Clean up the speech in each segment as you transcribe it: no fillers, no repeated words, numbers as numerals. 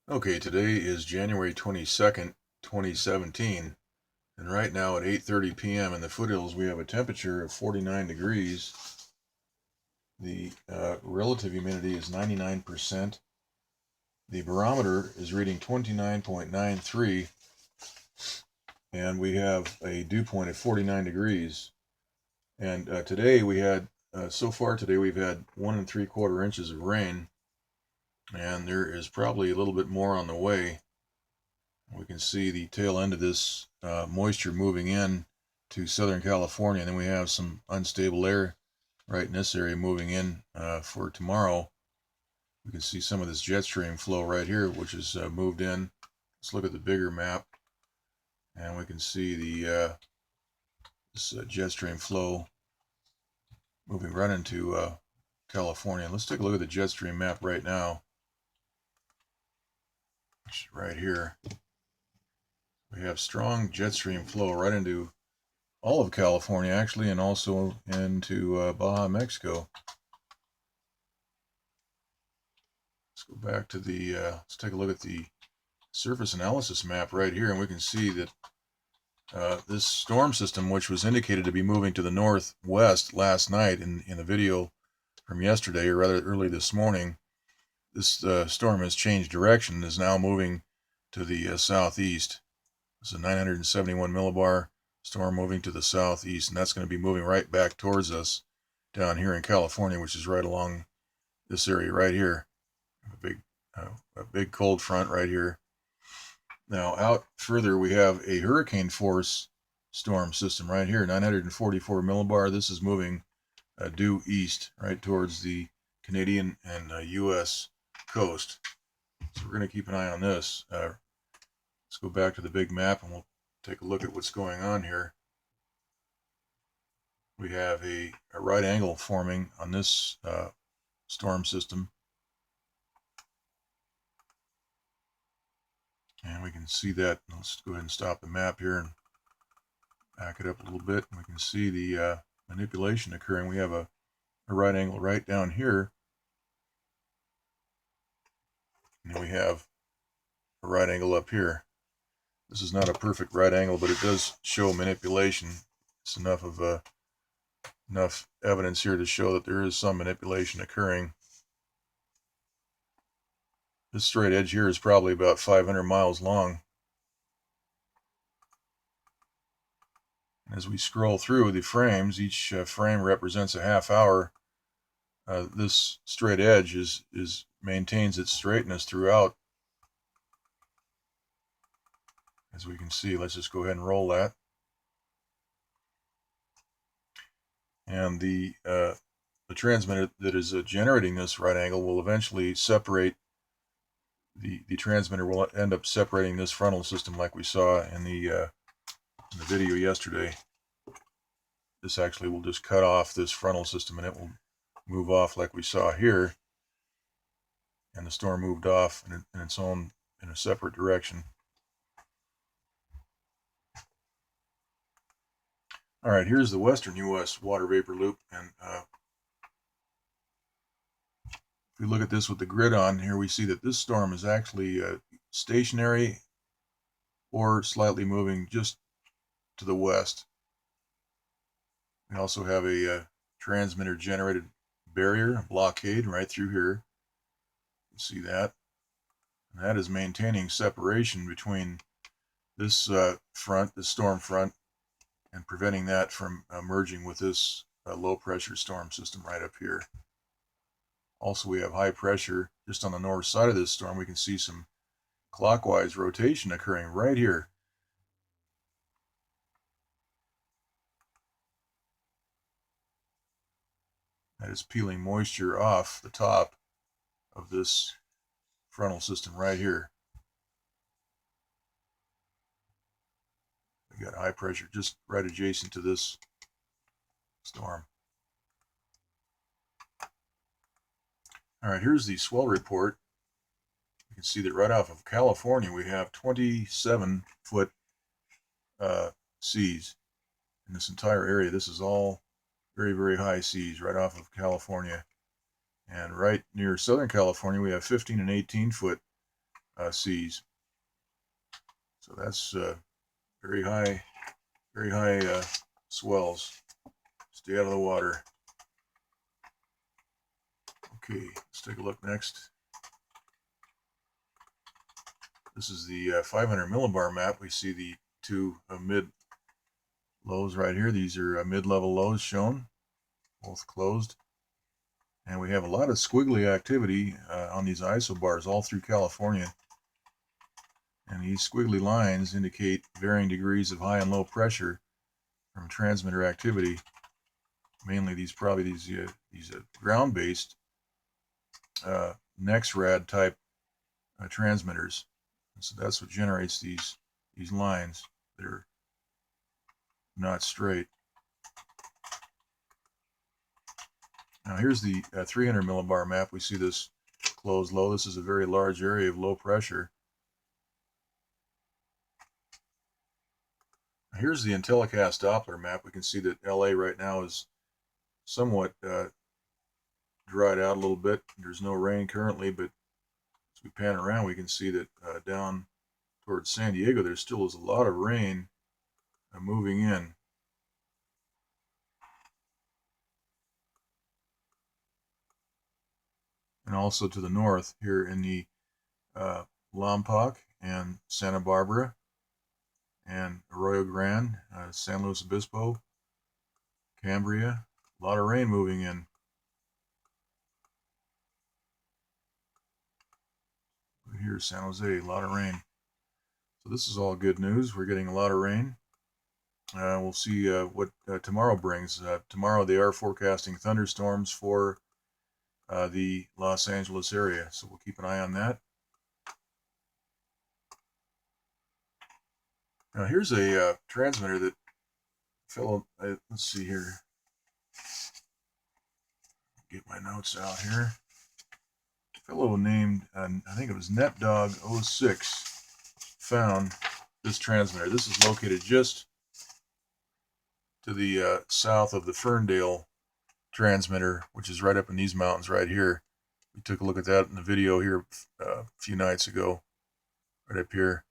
Okay, today is January 22nd, 2017, and right now at 8:30 p.m. in the foothills we have a temperature of 49 degrees. The relative humidity is 99%. The barometer is reading 29.93, and we have a dew point of 49 degrees. And today we had, so far today we've had 1 3/4 inches of rain, and there is probably a little bit more on the way. We can see the tail end of this moisture moving in to Southern California, and then we have some unstable air right in this area moving in for tomorrow. We can see some of this jet stream flow right here, which has moved in. Let's look at the bigger map, and we can see the this jet stream flow moving right into California. Let's take a look at the jet stream map right now, which is right here. We have strong jet stream flow right into all of California, actually, and also into Baja, Mexico. Let's go back to the, let's take a look at the surface analysis map right here, and we can see that this storm system, which was indicated to be moving to the northwest last night in the video from yesterday, or rather early this morning, this storm has changed direction and is now moving to the southeast. It's a 971 millibar storm moving to the southeast, and that's going to be moving right back towards us down here in California, which is right along this area right here. A big cold front right here. Now out further we have a hurricane force storm system right here, 944 millibar. This is moving due east right towards the Canadian and U.S. coast. So we're going to keep an eye on this. Let's go back to the big map and we'll take a look at what's going on here. We have a right angle forming on this storm system. And we can see that. Let's go ahead and stop the map here and back it up a little bit. And we can see the manipulation occurring. We have a right angle right down here. And then we have a right angle up here. This is not a perfect right angle, but it does show manipulation. It's enough evidence here to show that there is some manipulation occurring. This straight edge here is probably about 500 miles long. As we scroll through the frames, each frame represents a half hour. This straight edge maintains its straightness throughout. As we can see, let's just go ahead and roll that. And the transmitter that is generating this right angle will eventually separate. The transmitter will end up separating this frontal system like we saw in the video yesterday. This actually will just cut off this frontal system and it will move off like we saw here. And the storm moved off in its own, in a separate direction. All right, here's the western U.S. water vapor loop, and if we look at this with the grid on here, we see that this storm is actually stationary or slightly moving just to the west. We also have a transmitter generated barrier, a blockade right through here. You see that, and that is maintaining separation between this front, the storm front, and preventing that from merging with this low pressure storm system right up here. Also, we have high pressure just on the north side of this storm. We can see some clockwise rotation occurring right here. That is peeling moisture off the top of this frontal system right here. We got high pressure just right adjacent to this storm. All right, here's the swell report. You can see that right off of California, we have 27-foot seas in this entire area. This is all very, very high seas right off of California. And right near Southern California, we have 15 and 18-foot seas. So that's very high swells. Stay out of the water. Okay, let's take a look next. This is the 500 millibar map. We see the two mid lows right here. These are mid-level lows shown, both closed. And we have a lot of squiggly activity on these isobars all through California. And these squiggly lines indicate varying degrees of high and low pressure from transmitter activity. Mainly these ground-based NEXRAD type transmitters. And so that's what generates these lines. They're not straight. Now here's the 300 millibar map. We see this closed low. This is a very large area of low pressure. Here's the IntelliCast Doppler map. We can see that LA right now is somewhat dried out a little bit. There's no rain currently, but as we pan around, we can see that down towards San Diego, there still is a lot of rain moving in. And also to the north here in the Lompoc and Santa Barbara and Arroyo Grande, San Luis Obispo, Cambria. A lot of rain moving in. Here's San Jose, a lot of rain. So this is all good news. We're getting a lot of rain. We'll see what tomorrow brings. Tomorrow they are forecasting thunderstorms for the Los Angeles area, so we'll keep an eye on that. Now here's a transmitter that fellow, let's see here, get my notes out here. A fellow named, I think it was NetDog06, found this transmitter. This is located just to the south of the Ferndale transmitter, which is right up in these mountains right here. We took a look at that in the video here a few nights ago, right up here.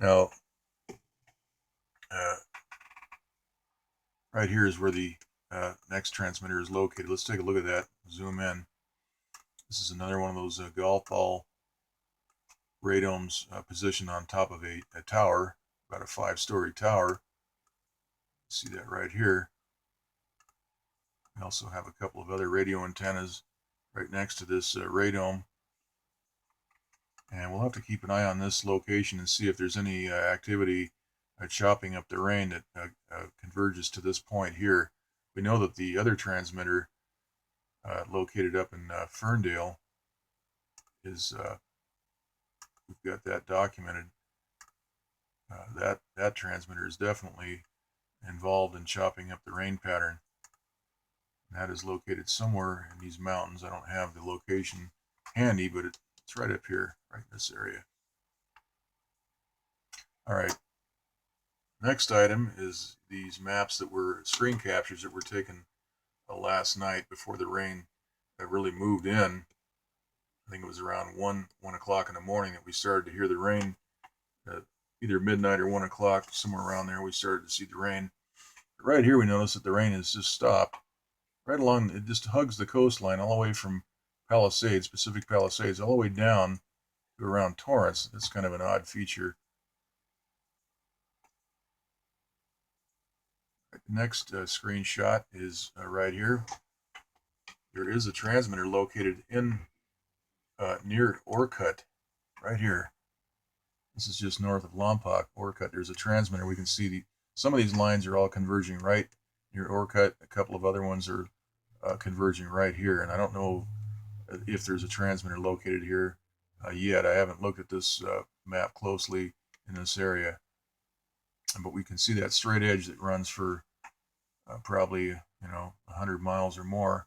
Now, right here is where the next transmitter is located. Let's take a look at that. Zoom in. This is another one of those golf ball radomes positioned on top of a tower, about a 5-story tower. See that right here. We also have a couple of other radio antennas right next to this radome. And we'll have to keep an eye on this location and see if there's any activity chopping up the rain that converges to this point here. We know that the other transmitter located up in Ferndale is, we've got that documented. That transmitter is definitely involved in chopping up the rain pattern. And that is located somewhere in these mountains. I don't have the location handy, but it's right up here, right in this area. All right. Next item is these maps that were screen captures that were taken last night before the rain really moved in. I think it was around 1 o'clock in the morning that we started to hear the rain. Either midnight or 1 o'clock, somewhere around there, we started to see the rain. But right here, we notice that the rain has just stopped. Right along, it just hugs the coastline all the way from Palisades, Pacific Palisades, all the way down to around Torrance. That's kind of an odd feature. Next screenshot is right here. There is a transmitter located in near Orcutt, right here. This is just north of Lompoc, Orcutt. There's a transmitter. We can see some of these lines are all converging right near Orcutt. A couple of other ones are converging right here. And I don't know if there's a transmitter located here yet. I haven't looked at this map closely in this area. But we can see that straight edge that runs for probably 100 miles or more,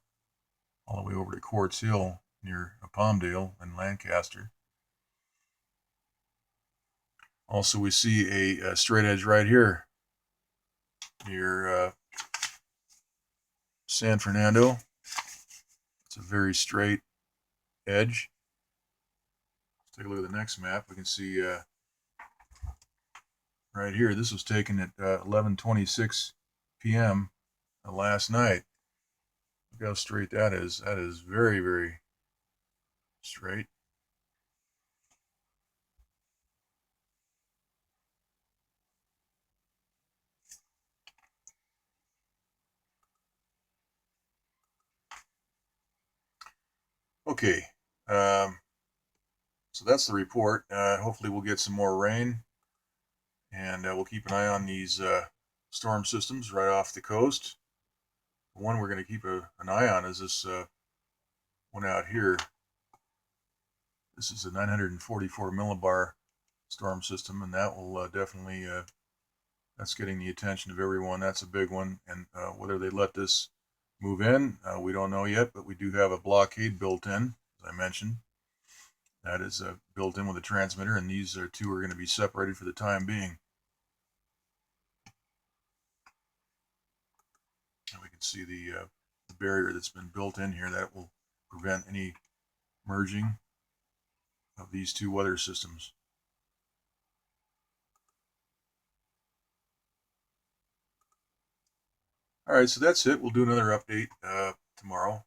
all the way over to Quartz Hill near Palmdale and Lancaster. Also, we see a straight edge right here near San Fernando. It's a very straight edge. Let's Take a look at the next map. We can see right here, this was taken at 11:26 p.m. Last night. Look how straight that is. That is very, very straight. Okay, so that's the report. Hopefully we'll get some more rain, and we'll keep an eye on these storm systems right off the coast. The one we're going to keep an eye on is this one out here. This is a 944 millibar storm system, and that will definitely, that's getting the attention of everyone. That's a big one, and whether they let this move in, we don't know yet, but we do have a blockade built in, as I mentioned. That is built in with a transmitter, and these two are going to be separated for the time being. And we can see the barrier that's been built in here that will prevent any merging of these two weather systems. All right, so that's it. We'll do another update tomorrow.